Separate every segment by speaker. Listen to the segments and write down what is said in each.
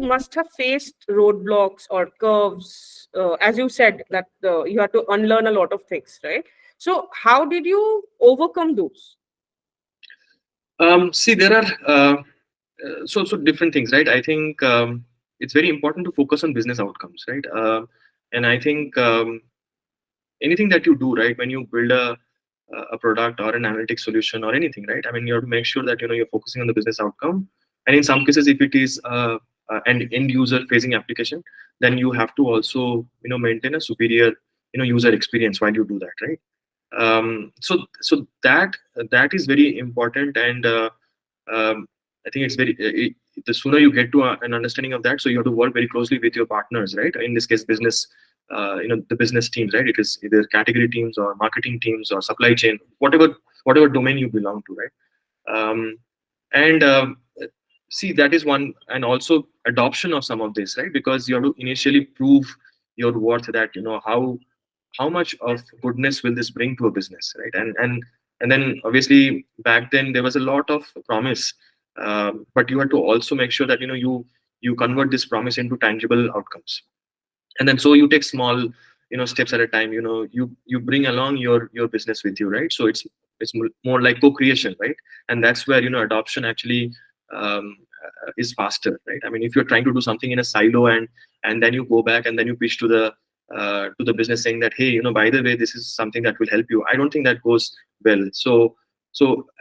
Speaker 1: must have faced roadblocks or curves, as you said, that you had to unlearn a lot of things, right? So how did you overcome those?
Speaker 2: See, there are so different things, right? I think it's very important to focus on business outcomes, right? And I think anything that you do, right, when you build a product or an analytic solution or anything, right? I mean, you have to make sure that you're focusing on the business outcome. And in some cases, if it is an end user facing application, then you have to also maintain a superior user experience while you do that, right? So that is very important, and I think it's the sooner you get to an understanding of that, so you have to work very closely with your partners, right? In this case, business, the business teams, right? It is either category teams or marketing teams or supply chain, whatever domain you belong to, right? And see, that is one, and also adoption of some of this, right? Because you have to initially prove your worth, that how much of goodness will this bring to a business, right? And then obviously back then there was a lot of promise, but you had to also make sure that you convert this promise into tangible outcomes. And then so you take small steps at a time. You bring along your business with you, right? So it's more like co-creation, right? And that's where adoption actually is faster, right? I mean, if you're trying to do something in a silo, and then you go back and then you pitch to the business saying that, hey, by the way, this is something that will help you, I don't think that goes well. So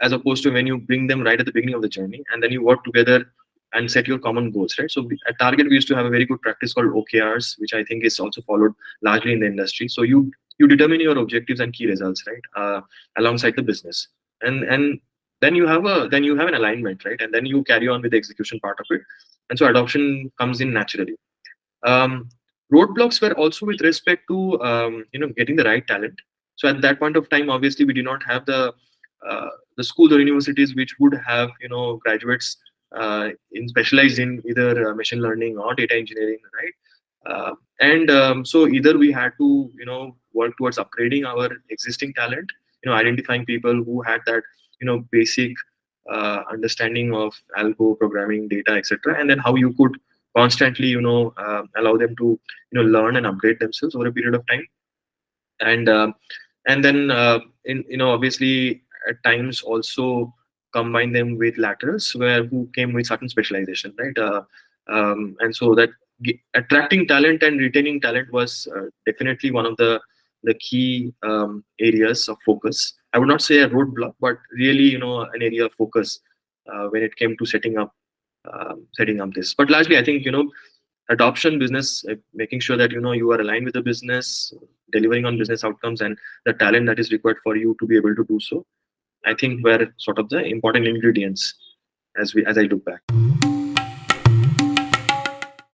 Speaker 2: as opposed to when you bring them right at the beginning of the journey and then you work together and set your common goals, right? So at Target, we used to have a very good practice called OKRs, which I think is also followed largely in the industry. So you determine your objectives and key results, right, alongside the business, and then you have an alignment, right? And then you carry on with the execution part of it, and so adoption comes in naturally. Roadblocks were also with respect to getting the right talent. So at that point of time, obviously, we did not have the schools or universities which would have graduates specialized in either machine learning or data engineering, right? So either we had to work towards upgrading our existing talent, identifying people who had that basic understanding of algo programming, data, etc., and then how you could constantly allow them to learn and upgrade themselves over a period of time. And then obviously at times also combine them with laterals who came with certain specialization, right? And so that attracting talent and retaining talent was definitely one of the key areas of focus. I would not say a roadblock, but really an area of focus when it came to setting up this. But largely, I think adoption, business, making sure that you are aligned with the business, delivering on business outcomes, and the talent that is required for you to be able to do so, I think were sort of the important ingredients as I look back.